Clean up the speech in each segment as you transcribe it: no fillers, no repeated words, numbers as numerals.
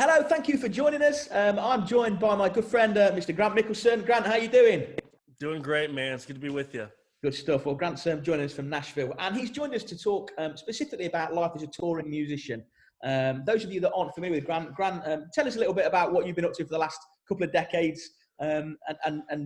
Hello, thank you for joining us. I'm joined by my good friend, Mr. Grant Mickelson. Grant, how you doing? Doing great, man. It's good to be with you. Good stuff. Well, Grant's joining us from Nashville, and he's joined us to talk specifically about life as a touring musician. Those of you that aren't familiar with Grant, tell us a little bit about what you've been up to for the last couple of decades, and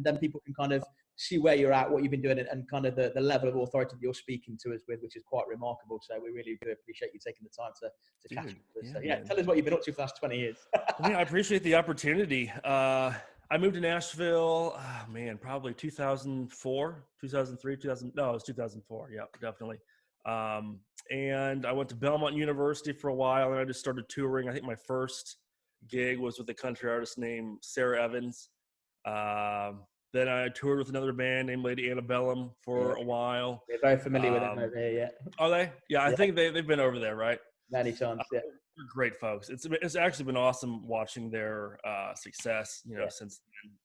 then people can kind of see where you're at, what you've been doing, and kind of the level of authority that you're speaking to us with, which is quite remarkable. So we really do appreciate you taking the time to catch up with us. So, yeah, tell us what you've been up to for the last 20 years. I mean, I appreciate the opportunity. I moved to Nashville, probably 2004, 2003, 2000. No, it was 2004. Yeah, definitely. And I went to Belmont University for a while, and I just started touring. I think my first gig was with a country artist named Sarah Evans. Then I toured with another band named Lady Antebellum for a while. We're very familiar with them over here, yeah. Are they? Yeah, I think they've been over there, right? Many times, yeah. They're great folks. It's actually been awesome watching their success, since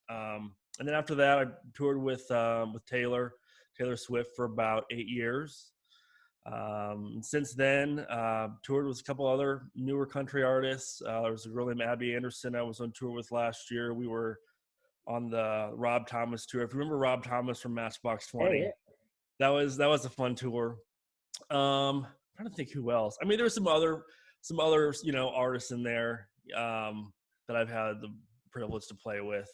then. And then after that, I toured with Taylor Swift for about 8 years. Since then, toured with a couple other newer country artists. There was a girl named Abby Anderson I was on tour with last year. We were on the Rob Thomas tour. If you remember Rob Thomas from Matchbox 20, that was a fun tour. I'm trying to think who else. I mean, there were some other artists in there that I've had the privilege to play with.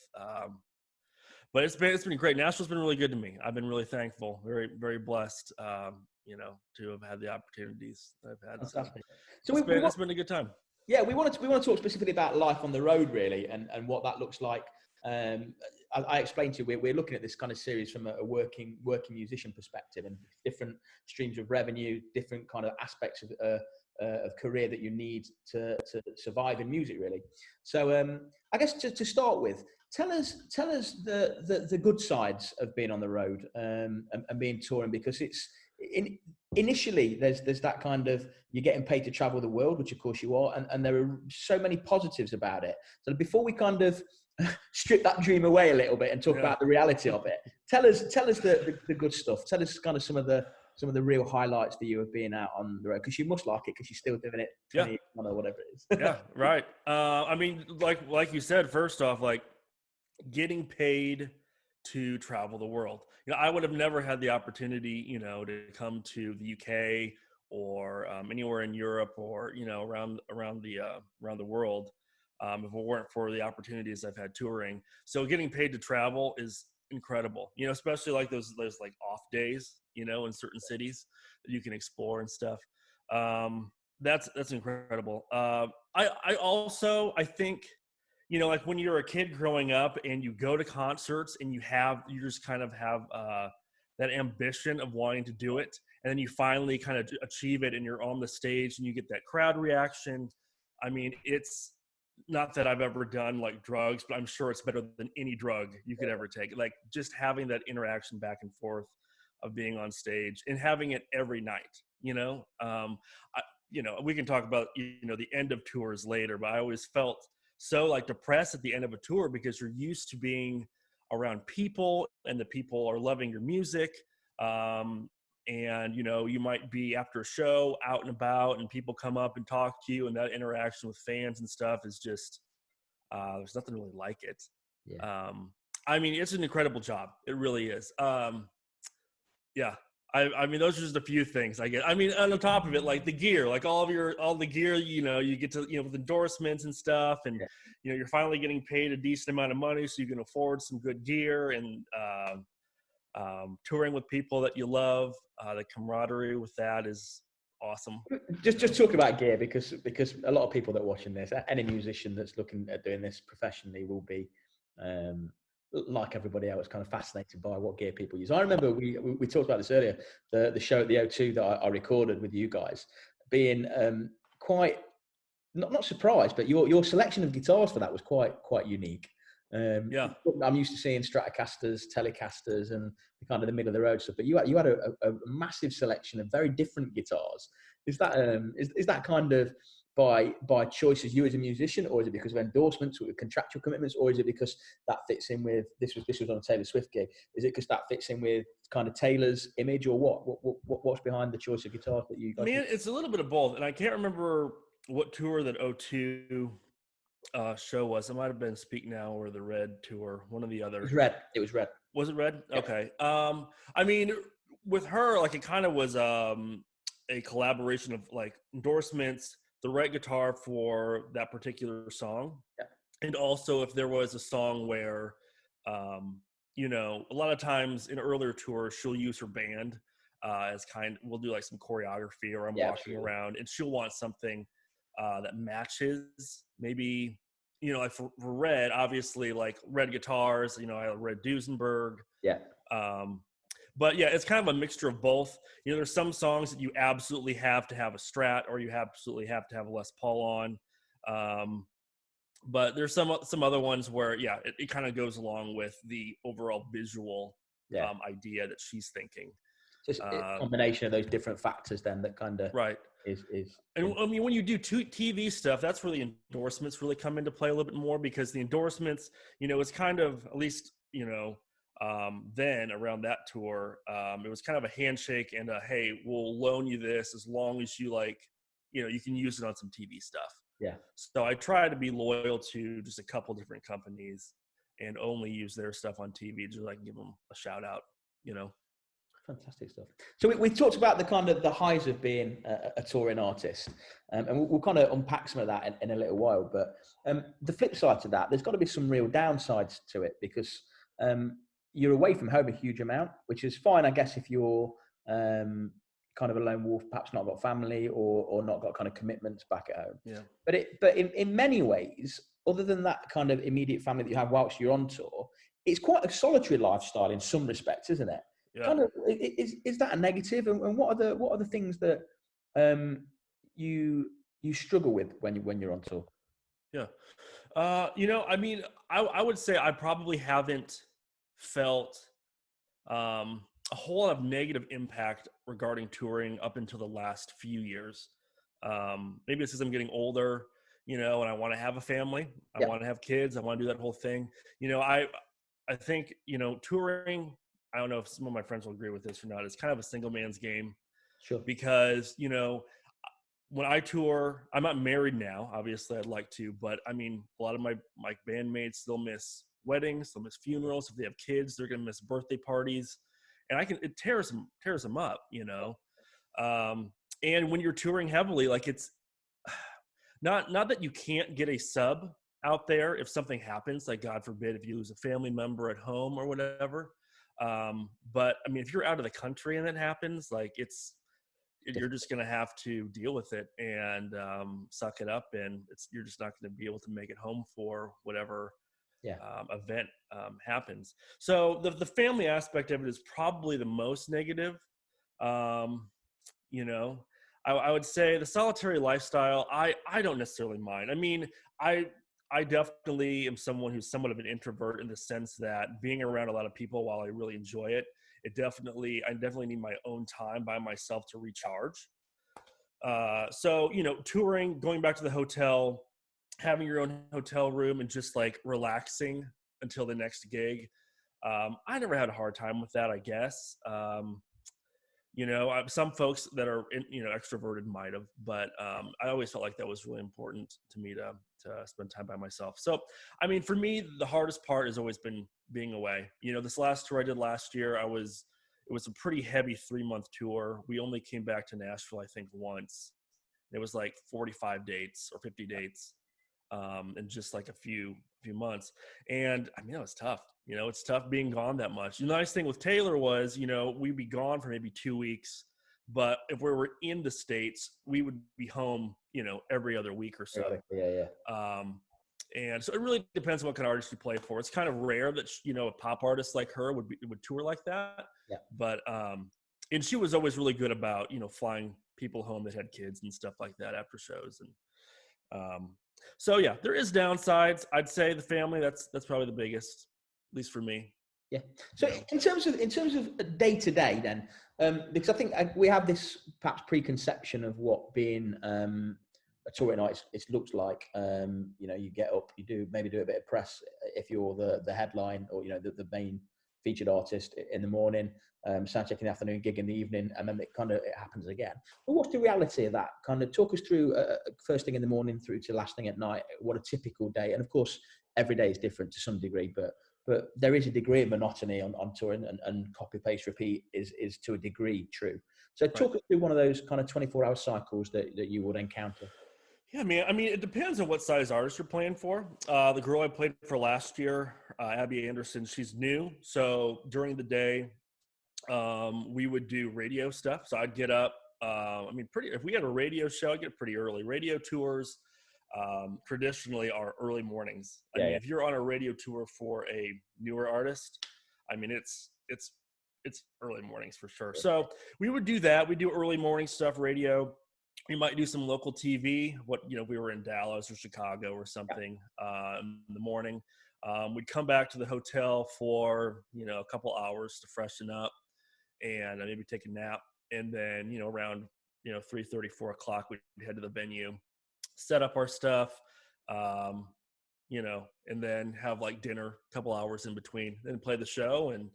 But it's been great. Nashville's been really good to me. I've been really thankful, very, very blessed, to have had the opportunities that I've had. Fantastic. So it's been a good time. Yeah, we want to talk specifically about life on the road, really, and what that looks like. I explained to you, we're looking at this kind of series from a working musician perspective, and different streams of revenue, different kind of aspects of career that you need to survive in music, really. So I guess to start with, tell us the good sides of being on the road and being touring, because it's initially there's that kind of, you're getting paid to travel the world, which of course you are, and there are so many positives about it. So before we kind of strip that dream away a little bit and talk about the reality of it, tell us the good stuff. Tell us kind of some of the real highlights for you of being out on the road, because you must like it, because you're still doing it 20 years or whatever it is. Yeah, right. I mean, like you said, first off, like getting paid to travel the world. I would have never had the opportunity, to come to the UK or anywhere in Europe or around the world if it weren't for the opportunities I've had touring. So getting paid to travel is incredible. Especially like those like off days, in certain cities that you can explore and stuff. That's incredible. I think, like when you're a kid growing up and you go to concerts and you just kind of have that ambition of wanting to do it, and then you finally kind of achieve it and you're on the stage and you get that crowd reaction. I mean, it's not that I've ever done like drugs, but I'm sure it's better than any drug you could ever take. Like just having that interaction back and forth of being on stage and having it every night, we can talk about, the end of tours later, but I always felt so like depressed at the end of a tour, because you're used to being around people and the people are loving your music. And, you might be after a show out and about and people come up and talk to you, and that interaction with fans and stuff is just, there's nothing really like it. Yeah. I mean, it's an incredible job. It really is. Yeah. I mean, those are just a few things I get. I mean, on the top of it, like the gear, like all the gear, you get to, with endorsements and stuff, and, you're finally getting paid a decent amount of money so you can afford some good gear, and, touring with people that you love, the camaraderie with that is awesome. Just talk about gear, because a lot of people that are watching this, any musician that's looking at doing this professionally will be, like everybody else, kind of fascinated by what gear people use. I remember we talked about this earlier, the show at the O2 that I recorded with you guys, being quite not surprised, but your selection of guitars for that was quite unique. I'm used to seeing Stratocasters, Telecasters, and kind of the middle of the road stuff, but you had a massive selection of very different guitars. Is that kind of by choice as you as a musician, or is it because of endorsements or contractual commitments, or is it because that fits in with this was on a Taylor Swift gig? Is it because that fits in with kind of Taylor's image, or what's behind the choice of guitars that you guys? I mean, it's a little bit of both, and I can't remember what tour that O2 show was. It might have been Speak Now or the Red Tour, one or the It was other. Red. It was Red. Was it Red? Yeah. Okay. I mean, with her, like it kind of was a collaboration of like endorsements, the right guitar for that particular song, Yeah. and also if there was a song where, a lot of times in earlier tours she'll use her band we'll do like some choreography or I'm Yeah, walking absolutely. around and she'll want something that matches maybe like for Red, obviously like Red guitars, I have Red Duesenberg. Yeah. um, but yeah, it's kind of a mixture of both. There's some songs that you absolutely have to have a Strat or you absolutely have to have a Les Paul on. But there's some other ones where yeah, it kind of goes along with the overall visual Yeah. idea that she's thinking. Just a combination of those different factors then that kind of Right. is. And I mean, when you do TV stuff, that's where the endorsements really come into play a little bit more, because the endorsements, it's kind of, at least, then around that tour, it was kind of a handshake and a, hey, we'll loan you this as long as you you can use it on some TV stuff. Yeah. So I try to be loyal to just a couple different companies and only use their stuff on TV just so I can give them a shout out. Fantastic stuff. So we talked about the kind of the highs of being a touring artist, and we'll kind of unpack some of that in a little while. But the flip side to that, there's got to be some real downsides to it, because you're away from home a huge amount, which is fine, I guess, if you're kind of a lone wolf, perhaps not got family or not got kind of commitments back at home. Yeah. But in many ways, other than that kind of immediate family that you have whilst you're on tour, it's quite a solitary lifestyle in some respects, isn't it? Yeah. Kind of, is that a negative? And what are the things that you struggle with when you're on tour? Yeah. I mean, I would say I probably haven't felt a whole lot of negative impact regarding touring up until the last few years. Maybe it's because I'm getting older, and I want to have a family. I want to have kids. I want to do that whole thing. I think, touring, I don't know if some of my friends will agree with this or not, it's kind of a single man's game. Sure. Because, when I tour, I'm not married now. Obviously, I'd like to, but I mean, a lot of my bandmates, they'll miss weddings, they'll miss funerals. If they have kids, they're going to miss birthday parties, and it tears them up, And when you're touring heavily, like it's not that you can't get a sub out there if something happens, like God forbid, if you lose a family member at home or whatever. But I mean, if you're out of the country and that happens, like you're just going to have to deal with it and suck it up, and you're just not going to be able to make it home for whatever event happens. So the family aspect of it is probably the most negative. I would say the solitary lifestyle, I don't necessarily mind. I mean, I definitely am someone who's somewhat of an introvert, in the sense that being around a lot of people, while I really enjoy it, I definitely need my own time by myself to recharge. So, touring, going back to the hotel, having your own hotel room and just like relaxing until the next gig. I never had a hard time with that, I guess. Some folks that are, extroverted might have, but I always felt like that was really important to me to spend time by myself. So, I mean, for me, the hardest part has always been being away. This last tour I did last year, it was a pretty heavy 3-month tour. We only came back to Nashville, I think, once. It was like 45 dates or 50 dates in just like a few months. And I mean, that was tough. It's tough being gone that much. The nice thing with Taylor was, we'd be gone for maybe 2 weeks, but if we were in the States, we would be home, every other week or so. Yeah. And so it really depends on what kind of artist you play for. It's kind of rare that, a pop artist like her would tour like that. Yeah. But, and she was always really good about, flying people home that had kids and stuff like that after shows. And, so yeah, there is downsides. I'd say the family, that's probably the biggest, at least for me. Yeah. So in terms of day to day, then, because I think we have this perhaps preconception of what being a touring artist it looks like. You get up, you maybe do a bit of press if you're the headline or the main featured artist in the morning, sound check in the afternoon, gig in the evening, and then it happens again. But what's the reality of that? Kind of talk us through first thing in the morning through to last thing at night. What a typical day, and of course, every day is different to some degree, but there is a degree of monotony on touring, and copy, paste, repeat is to a degree true. So talk us through one of those kind of 24-hour cycles that you would encounter. Yeah, man. I mean, it depends on what size artist you're playing for. The girl I played for last year, Abby Anderson, she's new. So during the day, we would do radio stuff. So I'd get up. If we had a radio show, I'd get pretty early. Radio tours traditionally are early mornings. I mean, if you're on a radio tour for a newer artist, I mean, it's early mornings for sure. So we would do that. We do early morning stuff, radio. We might do some local TV. We were in Dallas or Chicago or something in the morning. We'd come back to the hotel for, a couple hours to freshen up and maybe take a nap. And then, around, 3:30, 4 o'clock, we'd head to the venue, set up our stuff, and then have like dinner, a couple hours in between, then play the show. And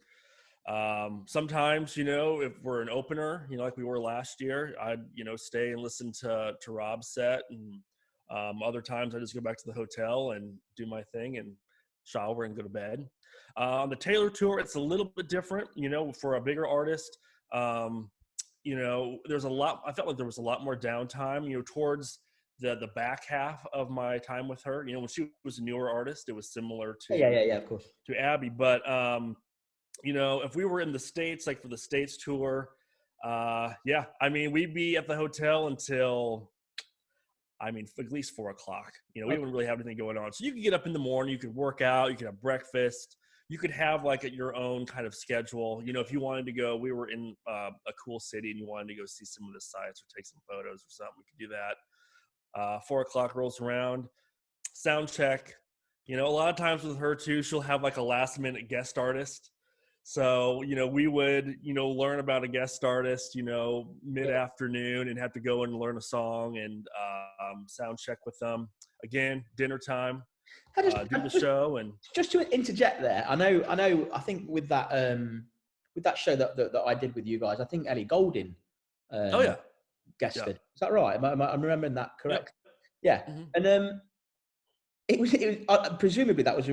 sometimes, if we're an opener, like we were last year, I'd, stay and listen to Rob's set. And other times I just go back to the hotel and do my thing and shower and go to bed. On the Taylor tour, it's a little bit different, for a bigger artist. There's a lot, I felt like there was a lot more downtime, towards the back half of my time with her. When she was a newer artist, it was similar to, of course, to Abby. But, if we were in the States, like for the States tour, we'd be at the hotel until, at least 4 o'clock. We didn't really have anything going on. So you could get up in the morning, you could work out, you could have breakfast, you could have like your own kind of schedule. If you wanted to go, we were in a cool city and you wanted to go see some of the sites or take some photos or something, we could do that. 4 o'clock rolls around, sound check. A lot of times with her too, she'll have like a last minute guest artist. So, we would, learn about a guest artist, mid-afternoon and have to go and learn a song and sound check with them. Again, dinner time, do the show. And just to interject there, I think with that show that I did with you guys, I think Ellie Goulding guested. Is that right? I'm remembering that correct? Yep. Yeah. Mm-hmm. And it was presumably that was,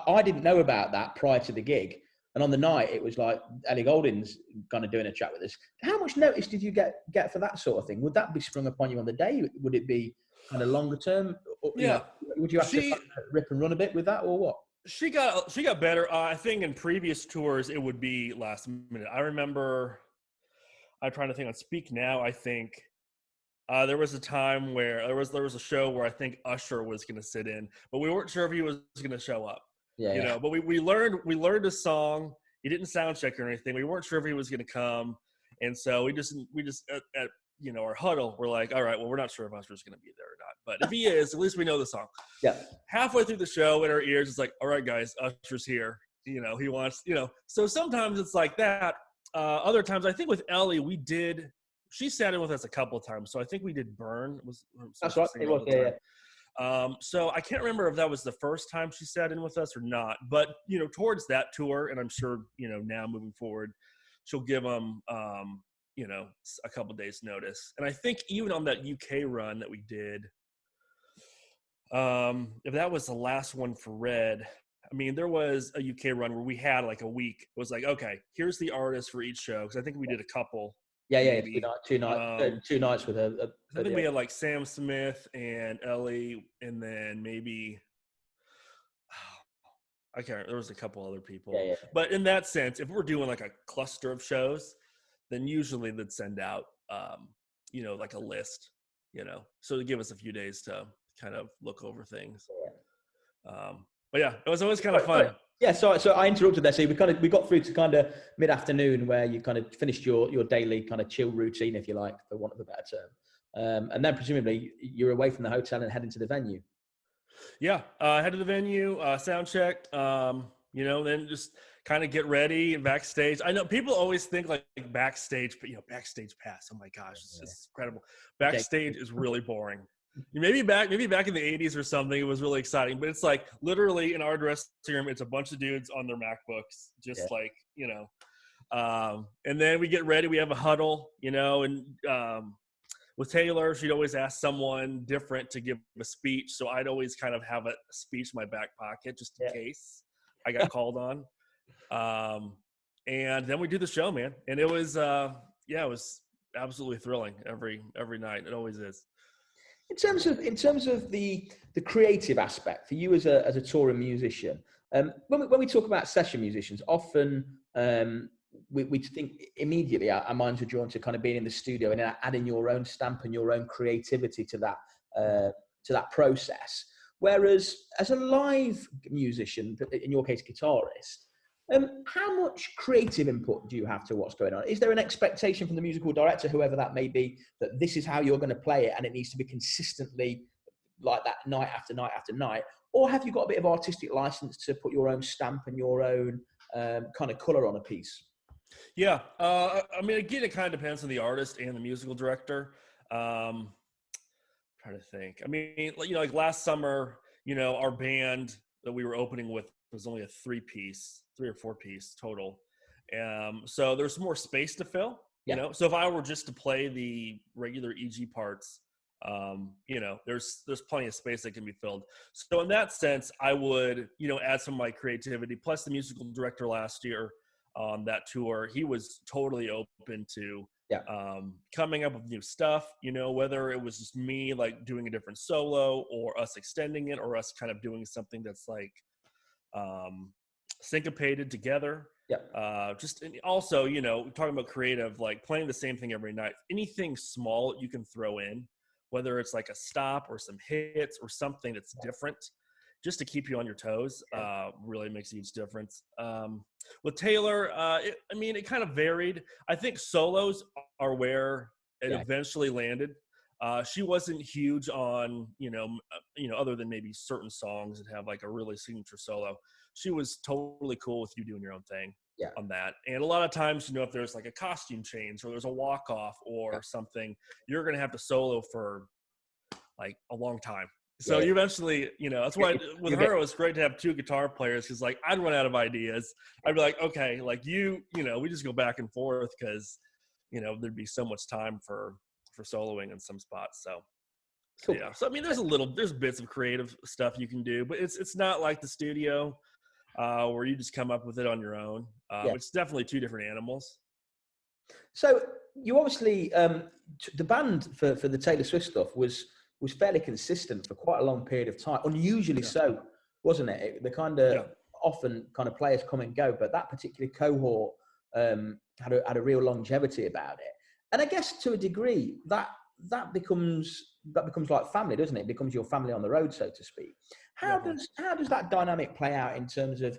I didn't know about that prior to the gig. And on the night, it was like Ellie Goulding's kind of doing a chat with us. How much notice did you get for that sort of thing? Would that be sprung upon you on the day? Would it be kind of longer term? Or, would you have to kind of rip and run a bit with that, or what? She got better. I think in previous tours it would be last minute. I remember. I'm trying to think on Speak Now. I think there was a time where there was a show where I think Usher was going to sit in, but we weren't sure if he was going to show up. But we learned a song. He didn't sound check or anything. We weren't sure if he was going to come, and so we just at our huddle, we're like, all right, well, we're not sure if Usher's going to be there or not, but if he is, at least we know the song. Yeah. Halfway through the show, in our ears, it's like, all right, guys, Usher's here. He wants, So sometimes it's like that. Other times, I think with Ellie, she sat in with us a couple of times, so I think we did Burn. That's right. It was, yeah. So I can't remember if that was the first time she sat in with us or not, but towards that tour, and I'm sure now moving forward, she'll give them a couple days notice. And I think even on that UK run that we did, if that was the last one for Red, there was a UK run where we had like a week. It was like, okay, here's the artist for each show, because I think we did a couple. Yeah, two nights with her. I think we had like Sam Smith and Ellie, and then maybe I can't. There was a couple other people. Yeah. But in that sense, if we're doing like a cluster of shows, then usually they'd send out, like a list, so to give us a few days to kind of look over things. But yeah, it was always kind of fun. Yeah, so I interrupted there. So we got through to kind of mid-afternoon where you kind of finished your daily kind of chill routine, if you like, for want of a better term. And then presumably you're away from the hotel and heading to the venue. Yeah, head to the venue, sound check, then just kind of get ready and backstage. I know people always think like backstage, but backstage pass. Oh my gosh, it's incredible. Backstage is really boring. maybe back in the 80s or something, it was really exciting. But it's like literally in our dressing room, it's a bunch of dudes on their MacBooks, just like, and then we get ready. We have a huddle, and with Taylor, she'd always ask someone different to give a speech. So I'd always kind of have a speech in my back pocket just in case I got called on. And then we do the show, man. And it was, it was absolutely thrilling every night. It always is. In terms of the creative aspect for you as a touring musician, when we talk about session musicians, often we think immediately our minds are drawn to kind of being in the studio and adding your own stamp and your own creativity to that process. Whereas as a live musician, in your case, guitarist, how much creative input do you have to what's going on? Is there an expectation from the musical director, whoever that may be, that this is how you're going to play it and it needs to be consistently like that night after night after night? Or have you got a bit of artistic license to put your own stamp and your own kind of color on a piece? Yeah. I mean, again, it kind of depends on the artist and the musical director. Trying to think. I mean, like last summer, our band that we were opening with was only a 3 or 4 piece total. So there's more space to fill, so if I were just to play the regular EG parts, there's plenty of space that can be filled. So in that sense, I would, add some of my creativity. Plus the musical director last year on that tour, he was totally open to coming up with new stuff, whether it was just me like doing a different solo or us extending it or us kind of doing something that's like syncopated together. And also, talking about creative, like playing the same thing every night, anything small you can throw in, whether it's like a stop or some hits or something that's different, just to keep you on your toes, really makes a huge difference. With Taylor, it kind of varied. I think solos are where it eventually landed. She wasn't huge on, other than maybe certain songs that have like a really signature solo. She was totally cool with you doing your own thing on that. And a lot of times, if there's like a costume change or there's a walk off or something, you're going to have to solo for like a long time. So you eventually, that's why with her, it was great to have 2 guitar players. Cause like I'd run out of ideas. I'd be like, okay, like we just go back and forth because, there'd be so much time for soloing in some spots. So cool. So I mean, there's bits of creative stuff you can do, but it's not like the studio where you just come up with it on your own. It's definitely 2 different animals. So you obviously, the band for the Taylor Swift stuff was fairly consistent for quite a long period of time. Unusually so, wasn't it? The kind of often kind of players come and go, but that particular cohort had a real longevity about it. And I guess to a degree that becomes like family, doesn't it? It becomes your family on the road, so to speak. How does that dynamic play out in terms of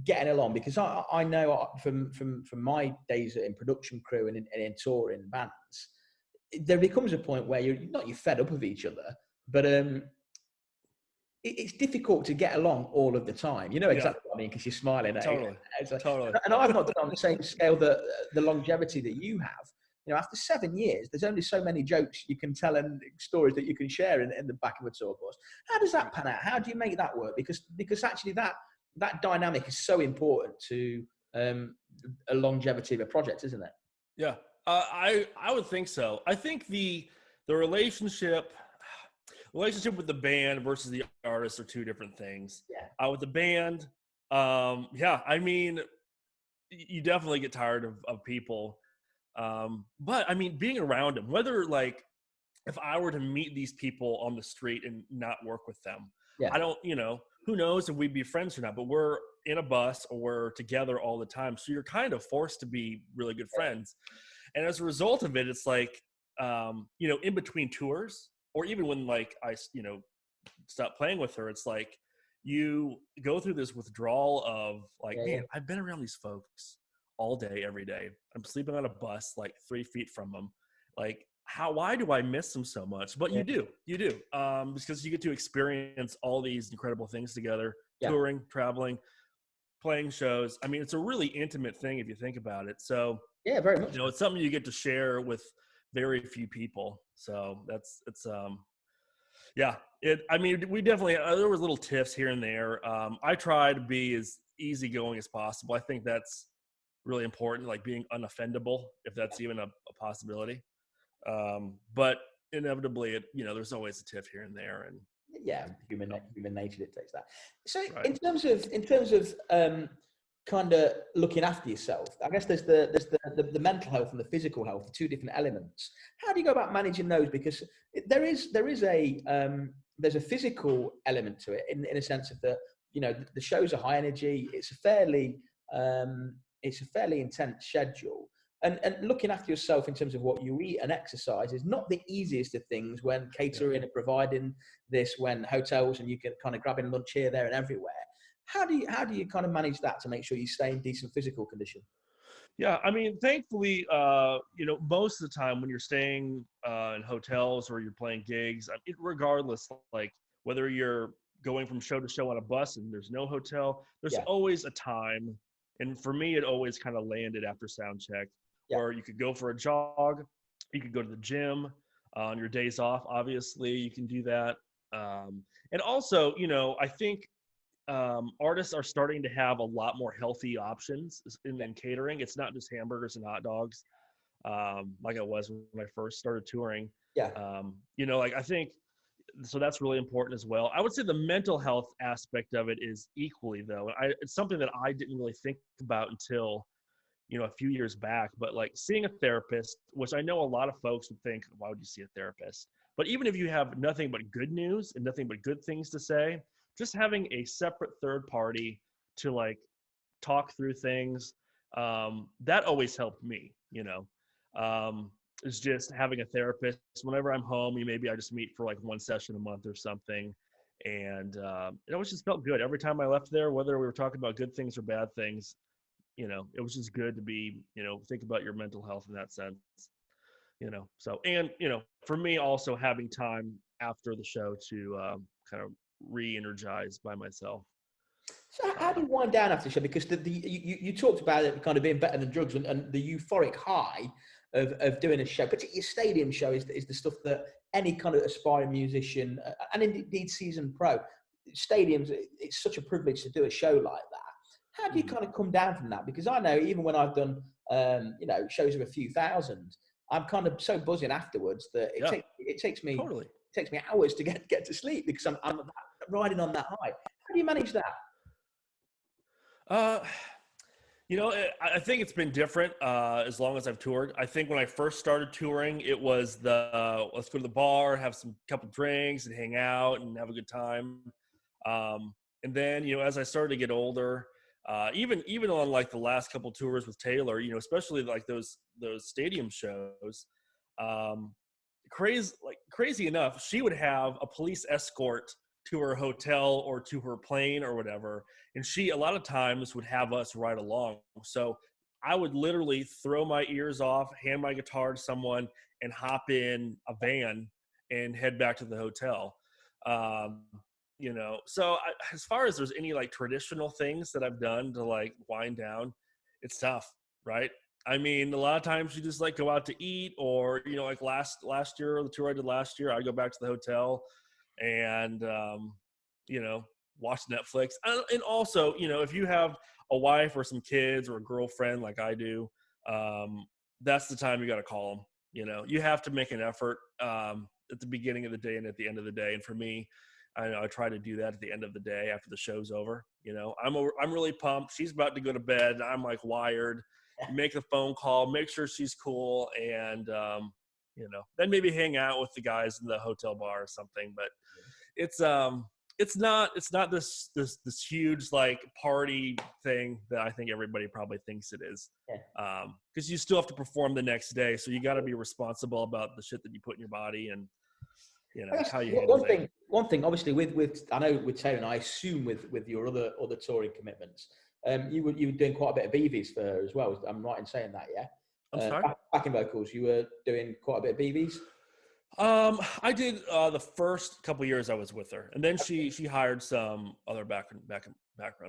getting along? Because I know from my days in production crew and in touring bands, there becomes a point where you're fed up of each other, but it's difficult to get along all of the time. You know exactly what I mean, because you're smiling at totally. And I've not done on the same scale the longevity that you have. After 7 years, there's only so many jokes you can tell and stories that you can share in the back of a tour bus. How does that pan out? How do you make that work? Because actually that dynamic is so important to a longevity of a project, isn't it? Yeah, I would think so. I think the relationship with the band versus the artist are 2 different things. With the band, I mean, you definitely get tired of people. But I mean, being around them, whether like if I were to meet these people on the street and not work with them, I don't, who knows if we'd be friends or not, but we're in a bus or we're together all the time. So you're kind of forced to be really good friends. And as a result of it, it's like, in between tours or even when like I, stop playing with her, it's like you go through this withdrawal of like, man, I've been around these folks all day, every day. I'm sleeping on a bus like 3 feet from them. Like, why do I miss them so much? But you do, because you get to experience all these incredible things together, touring, traveling, playing shows. I mean, it's a really intimate thing if you think about it. So very much. It's something you get to share with very few people. So Yeah, I mean, we definitely there was little tiffs here and there. I try to be as easygoing as possible. I think that's really important, like being unoffendable, if that's even a possibility. But inevitably, there's always a tiff here and there, and Yeah, you know, human nature dictates that. So right. in terms of kind of looking after yourself, I guess there's the mental health and the physical health, the two different elements. How do you go about managing those? Because there is there's a physical element to it in a sense of the shows are high energy. It's a fairly intense schedule. And looking after yourself in terms of what you eat and exercise is not the easiest of things when Yeah. catering and providing this, when hotels and you can kind of grabbing lunch here, there, and everywhere. How do you kind of manage that to make sure you stay in decent physical condition? Yeah, I mean, thankfully, most of the time when you're staying in hotels or you're playing gigs, regardless, like whether you're going from show to show on a bus and there's no hotel, there's Yeah, always a time. And for me, it always kind of landed after sound check, yeah, where you could go for a jog, you could go to the gym on your days off. Obviously, you can do that. And also, I think artists are starting to have a lot more healthy options yeah, in catering. It's not just hamburgers and hot dogs, like it was when I first started touring. yeah, Like I think so. That's really important as well. I would say the mental health aspect of it is equally though. It's something that I didn't really think about until a few years back. But like seeing a therapist, which I know a lot of folks would think, why would you see a therapist? But even if you have nothing but good news and nothing but good things to say, just having a separate third party to like talk through things, that always helped me. Is just having a therapist whenever I'm home. Maybe I just meet for like one session a month or something. And it always just felt good every time I left there, whether we were talking about good things or bad things. It was just good to be, think about your mental health in that sense. So, and for me also having time after the show to kind of re-energize by myself. So how do um, you wind down after the show? Because you talked about it kind of being better than drugs, and the euphoric high of doing a show, particularly a stadium show, is the stuff that any kind of aspiring musician and indeed seasoned pro stadiums. It's such a privilege to do a show like that. How do you mhm. kind of come down from that? Because I know even when I've done shows of a few thousand, I'm kind of so buzzing afterwards that Yeah, it totally. takes me hours to get to sleep because I'm riding on that high. How do you manage that? uh, I think it's been different as long as I've toured. I think when I first started touring, it was let's go to the bar, have some couple drinks, and hang out and have a good time. And then as I started to get older, even on like the last couple tours with Taylor, especially like those stadium shows, um, crazy enough, she would have a police escort to her hotel or to her plane or whatever, and she a lot of times would have us ride along. So I would literally throw my ears off, hand my guitar to someone, and hop in a van and head back to the hotel. um, so as far as there's any like traditional things that I've done to like wind down, it's tough, right? I mean, a lot of times you just like go out to eat, or like last year, the tour I did last year, I go back to the hotel and you know watch Netflix. And also, if you have a wife or some kids or a girlfriend like I do, that's the time you got to call them. You have to make an effort at the beginning of the day and at the end of the day. And for me, I know I try to do that at the end of the day after the show's over. I'm really pumped. She's about to go to bed. I'm like wired. You make a phone call, make sure she's cool, and then maybe hang out with the guys in the hotel bar or something. But it's it's not this huge like party thing that I think everybody probably thinks it is. Yeah. Because you still have to perform the next day, so you got to be responsible about the shit that you put in your body and I guess how you handle things. one thing, obviously, with I know with Taylor, and I assume with your other touring commitments, you were doing quite a bit of BVs for her as well. I'm right in saying that, yeah. I'm sorry. Backing vocals, you were doing quite a bit of BVs. I did the first couple years I was with her, and then she hired some other background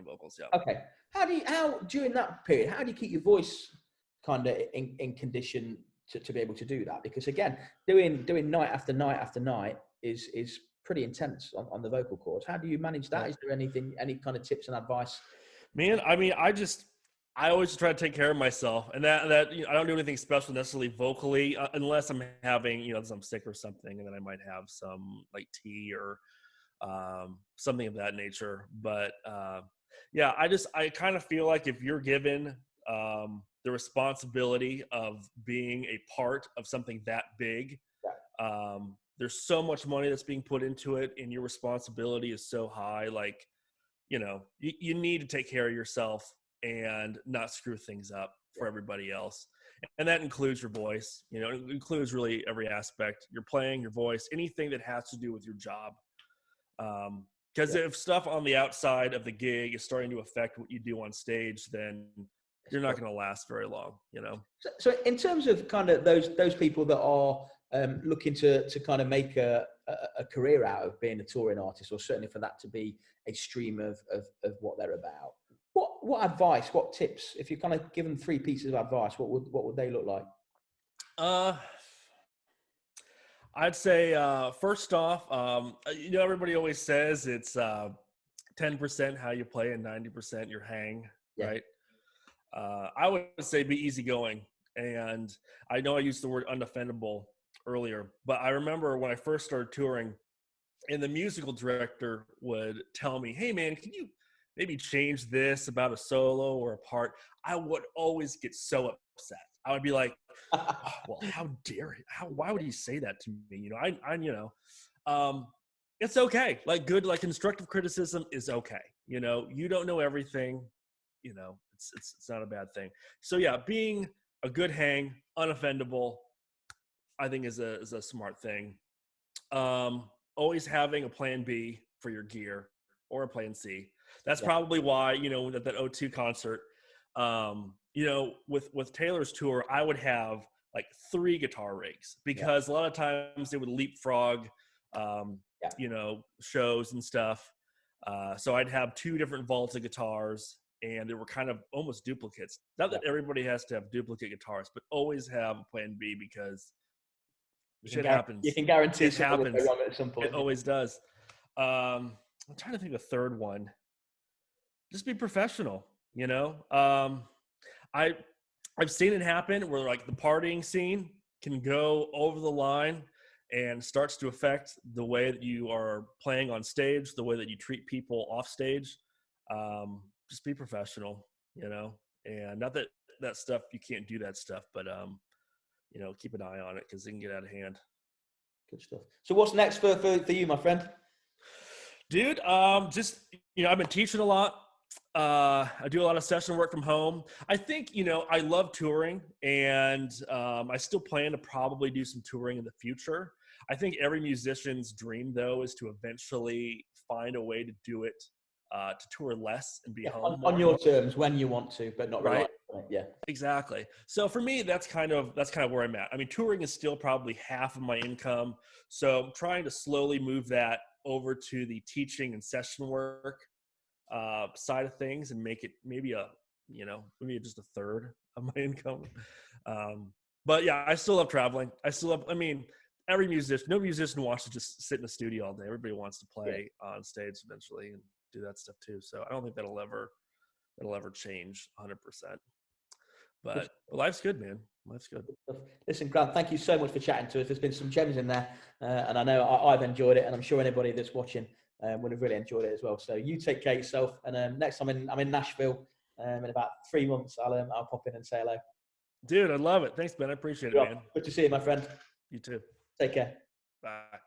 vocals. Yeah. Okay. How during that period, how do you keep your voice kind of in condition to be able to do that? Because again, doing night after night after night is pretty intense on the vocal cords. How do you manage that? Is there any kind of tips and advice? Man, I mean, I always try to take care of myself, and that I don't do anything special necessarily vocally, unless I'm having some sick or something, and then I might have some like tea or something of that nature. But yeah, I kind of feel like if you're given the responsibility of being a part of something that big, there's so much money that's being put into it, and your responsibility is so high. Like, you need to take care of yourself and not screw things up for everybody else. And that includes your voice, it includes really every aspect, your playing, your voice, anything that has to do with your job. Because if stuff on the outside of the gig is starting to affect what you do on stage, then you're not going to last very long, So in terms of kind of those people that are looking to kind of make a career out of being a touring artist, or certainly for that to be a stream of what they're about, what advice, what tips, if you kind of give them 3 pieces of advice, what would they look like? I'd say first off, everybody always says it's 10% how you play and 90% your hang, right? I would say be easygoing. And I know I used the word unoffendable earlier, but I remember when I first started touring, and the musical director would tell me, "Hey man, can you maybe change this about a solo or a part?" I would always get so upset. I would be like, "Oh, well, how dare he? Why would he say that to me?" It's okay. Like constructive criticism is okay. You don't know everything. It's not a bad thing. So yeah, being a good hang, unoffendable, I think is a smart thing. Always having a plan B for your gear or a plan C. That's probably why, at that O2 concert, with Taylor's tour, I would have like 3 guitar rigs, because a lot of times they would leapfrog, shows and stuff. So I'd have 2 different vaults of guitars, and they were kind of almost duplicates. Not that everybody has to have duplicate guitars, but always have a plan B, because shit happens. You can guarantee it happens. Will go wrong at some point. It always does. I'm trying to think of a third one. Just be professional. I've seen it happen where like the partying scene can go over the line and starts to affect the way that you are playing on stage, the way that you treat people off stage. Just be professional, and not that stuff, you can't do that stuff, but keep an eye on it, because it can get out of hand. Good stuff. So what's next for you, my friend? Dude, I've been teaching a lot. I do a lot of session work from home. I think, I love touring, and I still plan to probably do some touring in the future. I think every musician's dream, though, is to eventually find a way to do it, to tour less and be home more. On your terms, when you want to, but not right. Yeah, exactly. So for me, that's kind of where I'm at. I mean, touring is still probably half of my income, so I'm trying to slowly move that over to the teaching and session work side of things, and make it maybe just a third of my income. But yeah, I still love traveling. Every musician, no musician wants to just sit in the studio all day. Everybody wants to play on stage eventually and do that stuff too. So I don't think that'll ever change 100%. But life's good, man. Life's good. Listen, Grant, thank you so much for chatting to us. There's been some gems in there, and I know I've enjoyed it, and I'm sure anybody that's watching would have really enjoyed it as well. So you take care of yourself, and next time I'm in Nashville in about 3 months, I'll pop in and say hello. Dude, I love it. Thanks, Ben. I appreciate it, man. Good to see you, my friend. You too. Take care. Bye.